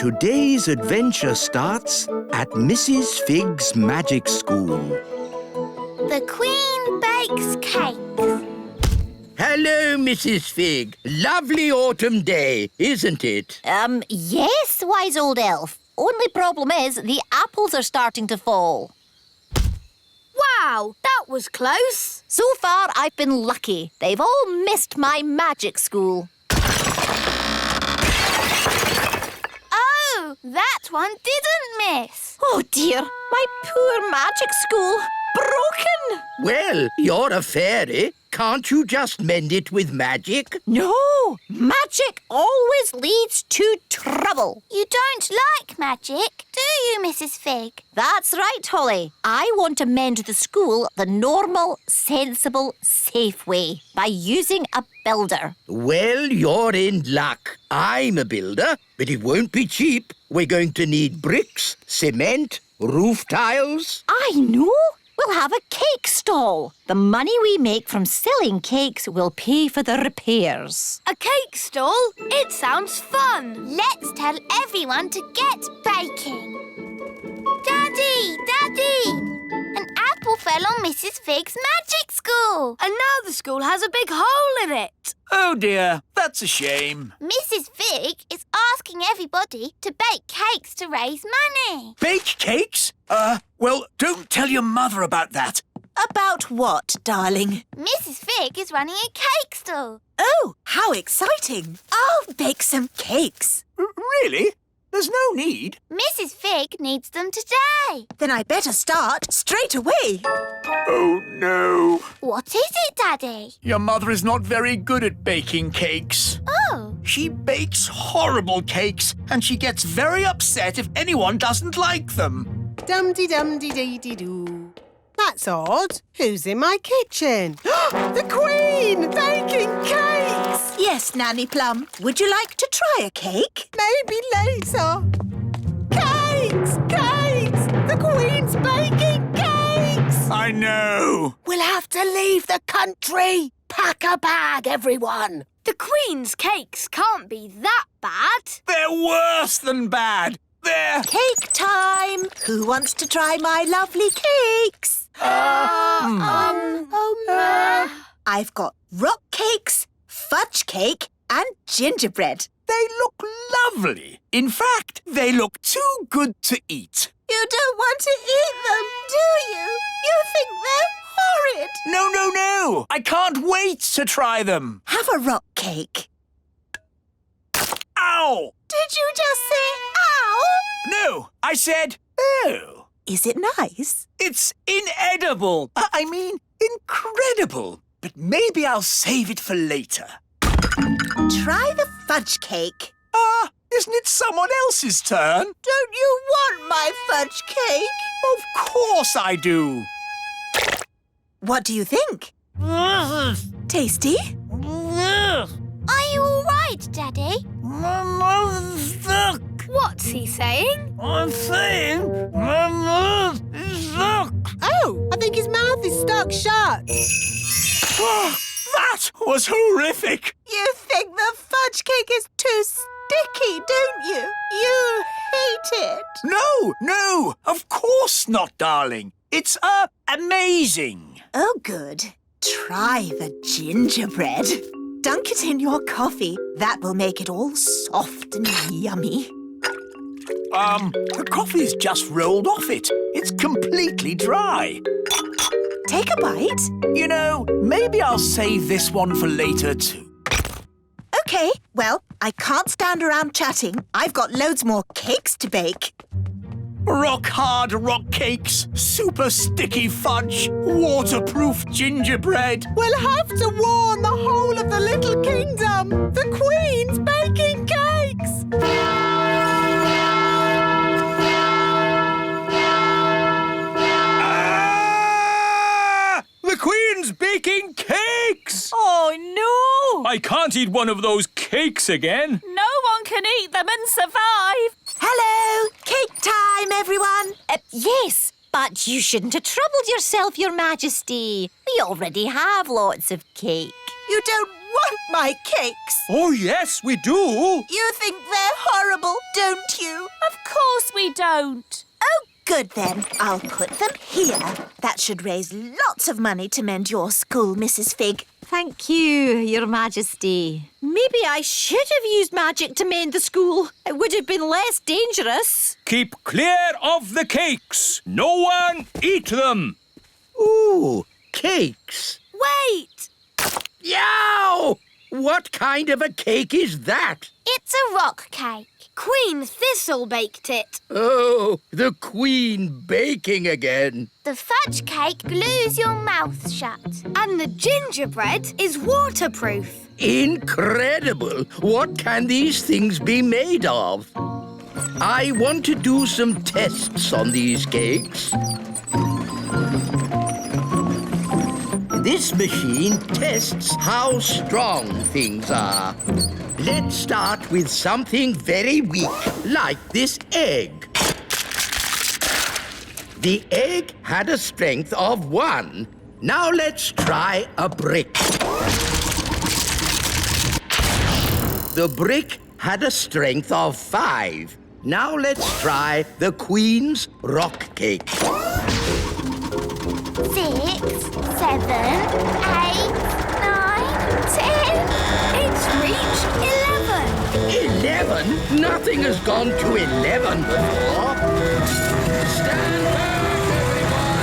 Today's adventure starts at Mrs. Fig's magic school. The Queen bakes cakes. Hello, Mrs. Fig. Lovely autumn day, isn't it? Yes, wise old elf. Only problem is the apples are starting to fall. Wow, that was close. So far, I've been lucky. They've all missed my magic school. Oh, that one didn't miss. Oh dear, my poor magic school. Broken! Well, you're a fairy. Can't you just mend it with magic? No, magic always leads to trouble. You don't like magic, do you, Mrs. Fig? That's right, Holly. I want to mend the school the normal, sensible, safe way by using a builder. Well, you're in luck. I'm a builder, but it won't be cheap. We're going to need bricks, cement, roof tiles. I know. We'll have a cake stall. The money we make from selling cakes will pay for the repairs. A cake stall? It sounds fun. Let's tell everyone to get baking. Daddy! Daddy! An apple fell on Mrs. Fig's magic school. And now the school has a big hole in it. Oh dear, that's a shame. Mrs. Fig is asking everybody to bake cakes to raise money. Bake cakes? Well, don't tell your mother about that. About what, darling? Mrs. Fig is running a cake stall. Oh, how exciting. I'll bake some cakes. Really? There's no need. Mrs. Fig needs them today. Then I better start straight away. Oh no. What is it, Daddy? Your mother is not very good at baking cakes. Oh. She bakes horrible cakes and she gets very upset if anyone doesn't like them. Dum-de-dum-de-dee-dee-doo. That's odd. Who's in my kitchen? The Queen! Baking cakes! Yes, Nanny Plum. Would you like to try a cake? Maybe later. Cakes! Cakes! The Queen's baking cakes! I know. We'll have to leave the country. Pack a bag, everyone. The Queen's cakes can't be that bad. They're worse than bad. They're... Cake time. Who wants to try my lovely cakes? I've got rock cakes, fudge cake and gingerbread. They look lovely. In fact, they look too good to eat. You don't want to eat them, do you? You think they're horrid. No. I can't wait to try them. Have a rock cake. Ow! Did you just say ow? No, I said oh. Is it nice? It's inedible. I mean, incredible. But maybe I'll save it for later. Try the fudge cake. Isn't it someone else's turn? Don't you want my fudge cake? Of course I do. What do you think? Tasty? Are you all right, Daddy? My mouth's stuck. What's he saying? I'm saying my mouth is stuck. Oh, I think his mouth is stuck shut. That was horrific. You think the fudge cake is too sticky, don't you? You hate it. No, of course not, darling. It's, amazing. Oh, good. Try the gingerbread. Dunk it in your coffee. That will make it all soft and yummy. The coffee's just rolled off it. It's completely dry. Take a bite. You know, maybe I'll save this one for later too. OK, well, I can't stand around chatting. I've got loads more cakes to bake. Rock-hard rock cakes, super sticky fudge, waterproof gingerbread. We'll have to warn the whole of the little kingdom. The Queen's baking cakes! The Queen's baking cakes! Oh, no! I can't eat one of those cakes again. No one can eat them and survive. Hello! Cake time, everyone! Yes, but you shouldn't have troubled yourself, Your Majesty. We already have lots of cake. You don't want my cakes. Oh, yes, we do. You think they're horrible, do don't you? Of course we don't. Oh, good then. I'll put them here. That should raise lots of money to mend your school, Mrs. Fig. Thank you, Your Majesty. Maybe I should have used magic to mend the school. It would have been less dangerous. Keep clear of the cakes. No one eat them. Ooh, cakes. Wait! Yow! What kind of a cake is that? It's a rock cake. Queen Thistle baked it. Oh, the Queen baking again. The fudge cake glues your mouth shut. And the gingerbread is waterproof. Incredible! What can these things be made of? I want to do some tests on these cakes. This machine tests how strong things are. Let's start with something very weak, like this egg. The egg had a strength of 1. Now let's try a brick. The brick had a strength of 5. Now let's try the Queen's rock cake. 6, 7, 8, 9, 10. It's reached 11. 11? Nothing has gone to 11 before. Stand back, everyone!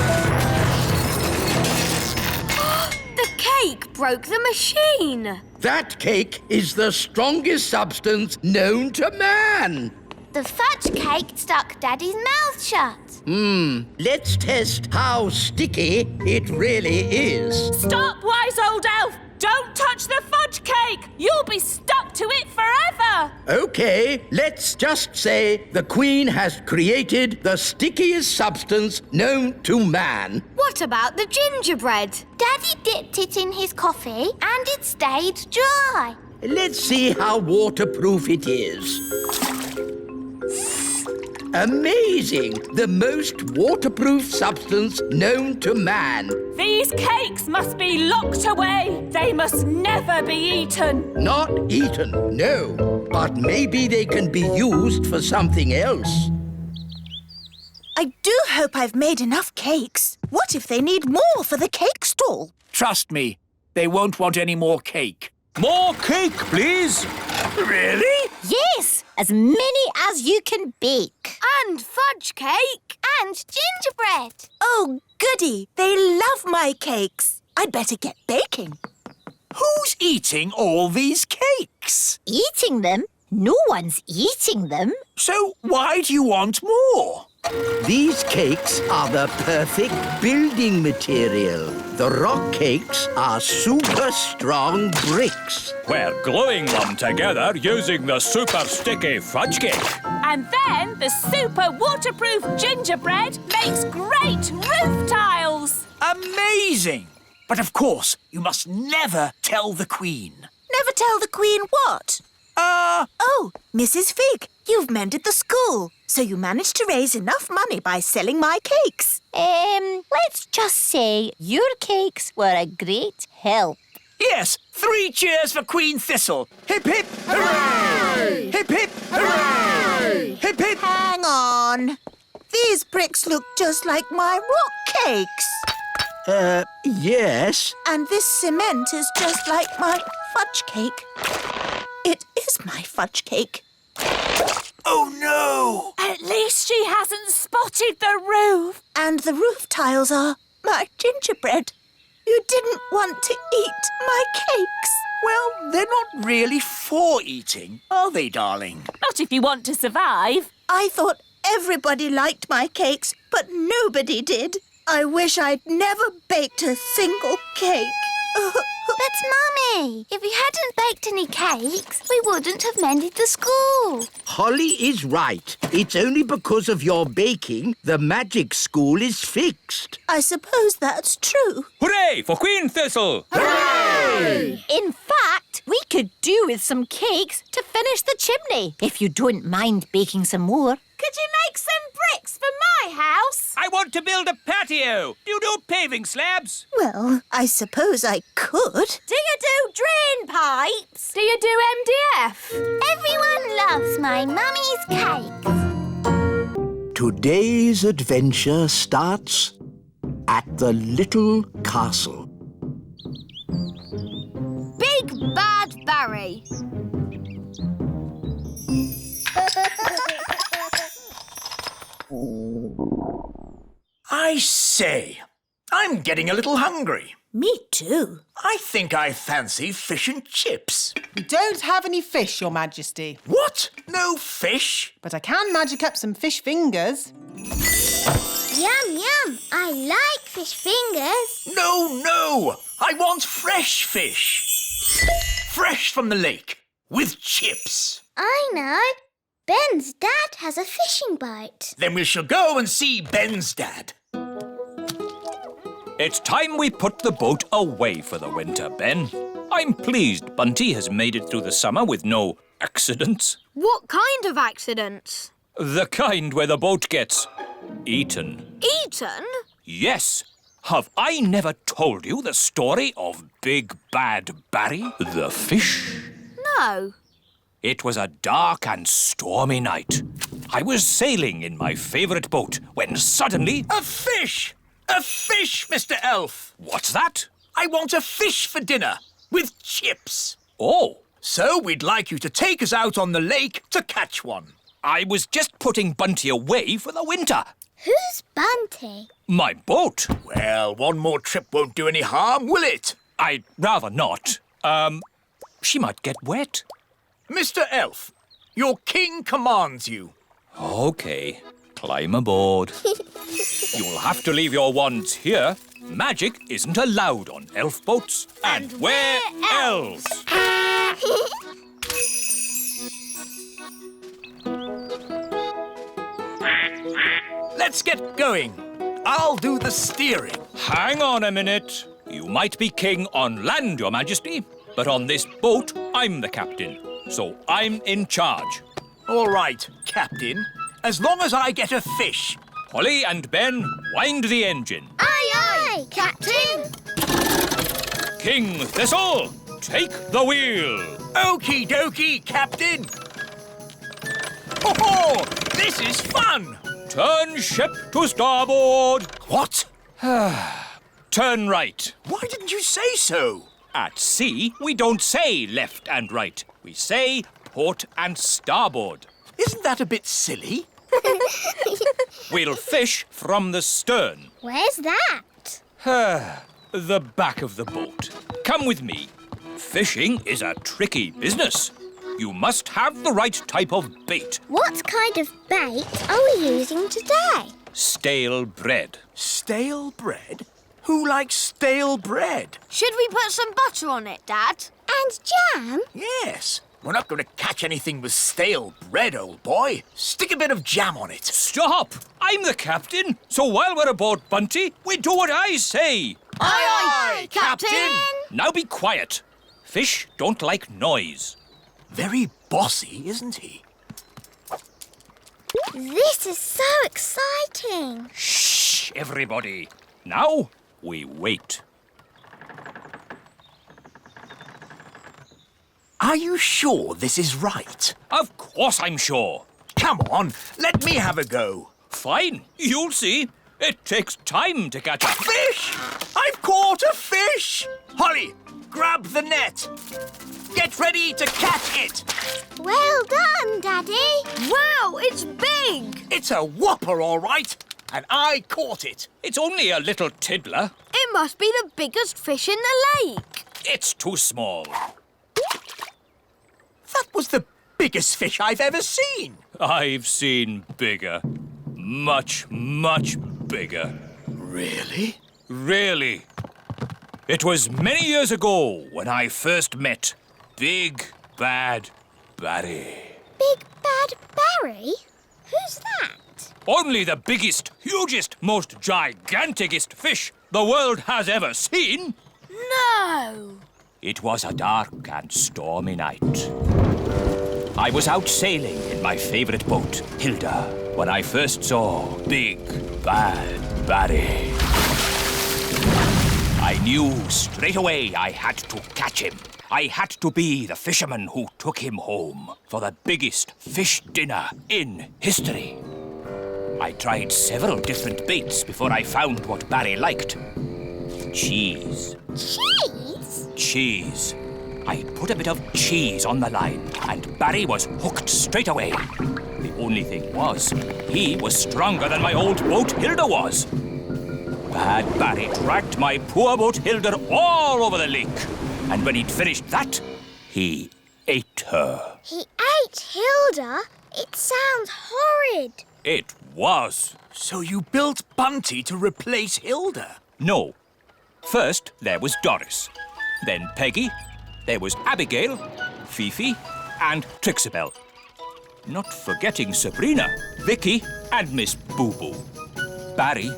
The cake broke the machine. That cake is the strongest substance known to man. The fudge cake stuck Daddy's mouth shut. Let's test how sticky it really is. Stop, wise old elf! Don't touch the fudge cake! You'll be stuck to it forever! Okay, let's just say the Queen has created the stickiest substance known to man. What about the gingerbread? Daddy dipped it in his coffee and it stayed dry. Let's see how waterproof it is. Amazing! The most waterproof substance known to man. These cakes must be locked away. They must never be eaten. Not eaten, no. But maybe they can be used for something else. I do hope I've made enough cakes. What if they need more for the cake stall? Trust me, they won't want any more cake. More cake, please. Really? Yes, as many as you can bake. And fudge cake and gingerbread. Oh, goody. They love my cakes. I'd better get baking. Who's eating all these cakes? Eating them? No one's eating them. So why do you want more? These cakes are the perfect building material. The rock cakes are super strong bricks. We're gluing them together using the super sticky fudge cake. And then the super waterproof gingerbread makes great roof tiles. Amazing! But of course, you must never tell the Queen. Never tell the Queen what? Oh, Mrs. Fig, you've mended the school, so you managed to raise enough money by selling my cakes. Let's just say your cakes were a great help. Yes, 3 cheers for Queen Thistle. Hip, hip, hooray! Hip, hip, hooray! Hip, hip. Hang on. These bricks look just like my rock cakes. Yes. And this cement is just like my fudge cake. It is my fudge cake. Oh, no! At least she hasn't spotted the roof. And the roof tiles are my gingerbread. You didn't want to eat my cakes. Well, they're not really for eating, are they, darling? Not if you want to survive. I thought everybody liked my cakes, but nobody did. I wish I'd never baked a single cake. But, Mummy, if we hadn't baked any cakes, we wouldn't have mended the school. Holly is right. It's only because of your baking the magic school is fixed. I suppose that's true. Hooray for Queen Thistle! Hooray! In fact, we could do with some cakes to finish the chimney, if you don't mind baking some more. Could you make some bricks for my house? I want to build a patio. Do you do paving slabs? Well, I suppose I could. Do you do drain pipes? Do you do MDF? Everyone loves my mummy's cakes. Today's adventure starts at the little castle. Big Bad Barry. I say, I'm getting a little hungry. Me too. I think I fancy fish and chips. We don't have any fish, Your Majesty. What? No fish? But I can magic up some fish fingers. Yum, yum. I like fish fingers. No. I want fresh fish. Fresh from the lake. With chips. I know. Ben's dad has a fishing boat. Then we shall go and see Ben's dad. It's time we put the boat away for the winter, Ben. I'm pleased Bunty has made it through the summer with no accidents. What kind of accidents? The kind where the boat gets eaten. Eaten? Yes. Have I never told you the story of Big Bad Barry, the fish? No. It was a dark and stormy night. I was sailing in my favourite boat when suddenly... A fish! A fish, Mr. Elf! What's that? I want a fish for dinner, with chips. Oh, So we'd like you to take us out on the lake to catch one. I was just putting Bunty away for the winter. Who's Bunty? My boat? Well, one more trip won't do any harm, will it? I'd rather not. She might get wet. Mr. Elf, your king commands you. OK, climb aboard. You'll have to leave your wands here. Magic isn't allowed on elf boats. And we're elves. Let's get going. I'll do the steering. Hang on a minute. You might be king on land, Your Majesty, but on this boat, I'm the captain. So I'm in charge. All right, Captain. As long as I get a fish. Holly and Ben, wind the engine. Aye, aye, Captain. King Thistle, take the wheel. Okie dokie, Captain. Oh, this is fun. Turn ship to starboard. What? Turn right. Why didn't you say so? At sea, we don't say left and right. We say port and starboard. Isn't that a bit silly? We'll fish from the stern. Where's that? The back of the boat. Come with me. Fishing is a tricky business. You must have the right type of bait. What kind of bait are we using today? Stale bread. Stale bread? Who likes stale bread? Should we put some butter on it, Dad? And jam? Yes. We're not going to catch anything with stale bread, old boy. Stick a bit of jam on it. Stop! I'm the captain, so while we're aboard Bunty, we do what I say. Aye, Captain! Now be quiet. Fish don't like noise. Very bossy, isn't he? This is so exciting. Shh, everybody. Now we wait. Are you sure this is right? Of course I'm sure. Come on, let me have a go. Fine, you'll see. It takes time to catch a Fish! I've caught a fish! Holly, grab the net. Get ready to catch it. Well done, Daddy. Wow, it's big! It's a whopper, all right. And I caught it. It's only a little tiddler. It must be the biggest fish in the lake. It's too small. That was the biggest fish I've ever seen. I've seen bigger. Much, much bigger. Really? Really. It was many years ago when I first met Big Bad Barry. Big Bad Barry? Who's that? Only the biggest, hugest, most giganticest fish the world has ever seen. No. It was a dark and stormy night. I was out sailing in my favourite boat, Hilda, when I first saw Big Bad Barry. I knew straight away I had to catch him. I had to be the fisherman who took him home for the biggest fish dinner in history. I tried several different baits before I found what Barry liked. Cheese. Cheese? Cheese. I put a bit of cheese on the line, and Barry was hooked straight away. The only thing was, he was stronger than my old boat Hilda was. Bad Barry dragged my poor boat Hilda all over the lake, and when he'd finished that, he ate her. He ate Hilda? It sounds horrid. It was. So you built Bunty to replace Hilda? No. First, there was Doris. Then Peggy. There was Abigail, Fifi, and Trixabel. Not forgetting Sabrina, Vicky, and Miss Boo Boo. Barry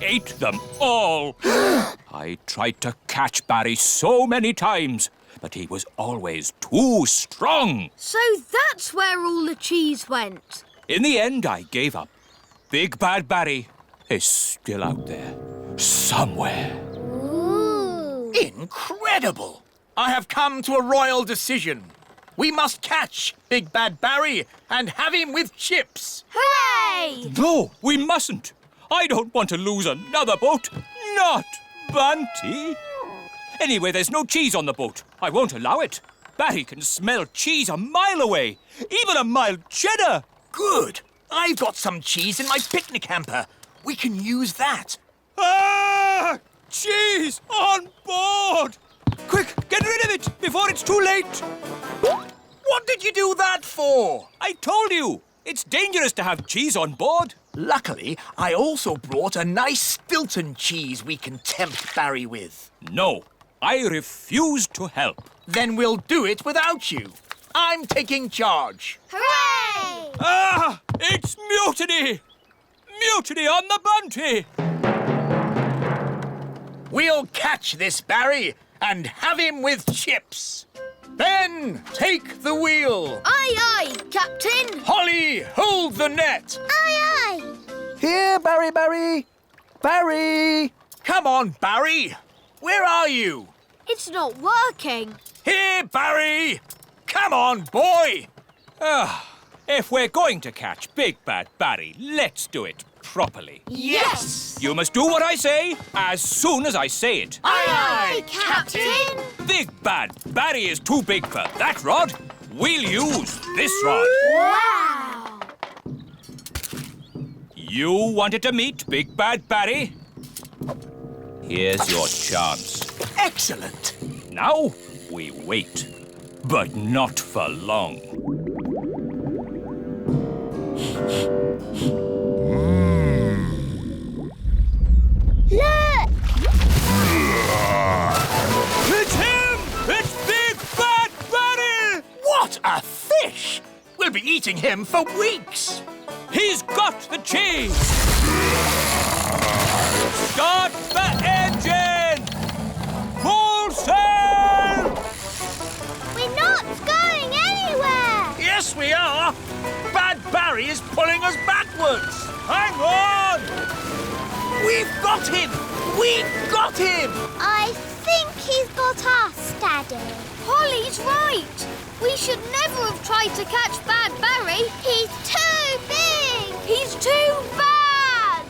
ate them all. I tried to catch Barry so many times, but he was always too strong. So that's where all the cheese went. In the end, I gave up. Big Bad Barry is still out there, somewhere. Ooh. Incredible! I have come to a royal decision. We must catch Big Bad Barry and have him with chips. Hooray! No, we mustn't. I don't want to lose another boat. Not Bunty. Anyway, there's no cheese on the boat. I won't allow it. Barry can smell cheese a mile away, even a mild cheddar. Good. I've got some cheese in my picnic hamper. We can use that. Ah! Cheese on board! Quick, get rid of it before it's too late. What did you do that for? I told you, it's dangerous to have cheese on board. Luckily, I also brought a nice Stilton cheese we can tempt Barry with. No, I refuse to help. Then we'll do it without you. I'm taking charge. Hooray! Ah! It's mutiny! Mutiny on the Bunty! We'll catch this Barry and have him with chips. Ben, take the wheel. Aye, aye, Captain. Holly, hold the net. Aye, aye. Here, Barry. Barry! Come on, Barry. Where are you? It's not working. Here, Barry. Come on, boy. If we're going to catch Big Bad Barry, let's do it properly. Yes! You must do what I say as soon as I say it. Aye, aye, Captain. Big Bad Barry is too big for that rod. We'll use this rod. Wow. You wanted to meet Big Bad Barry? Here's your chance. Excellent. Now we wait, but not for long. Look! It's him! It's Big Bad Barry! What a fish! We'll be eating him for weeks. He's got the cheese! Start the engine! Full sail! We're not going anywhere! Yes, we are. Bad Barry is pulling us backwards. Hang on! We've got him! We've got him! I think he's got us, Daddy. Holly's right. We should never have tried to catch Bad Barry. He's too big. He's too bad.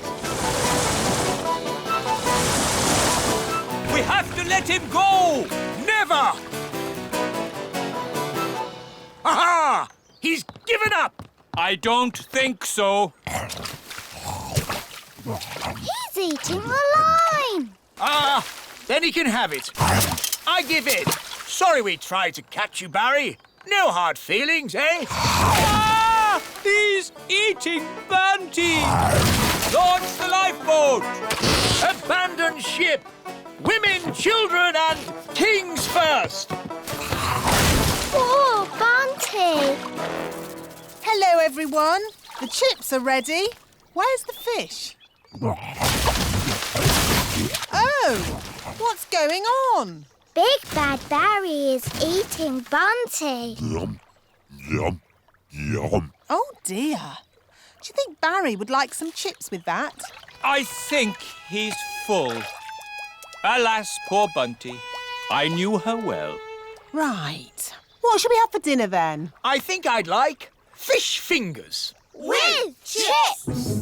We have to let him go! Never! Aha! He's given up! I don't think so. He's eating the line. Then he can have it. I give in. Sorry we tried to catch you, Barry. No hard feelings, eh? Ah! He's eating Bunty! Launch the lifeboat! Abandon ship! Women, children, and kings first! Poor Bunty. Hello, everyone. The chips are ready. Where's the fish? Oh, what's going on? Big Bad Barry is eating Bunty. Yum. Oh, dear. Do you think Barry would like some chips with that? I think he's full. Alas, poor Bunty. I knew her well. Right. What shall we have for dinner then? I think I'd like fish fingers. With chips!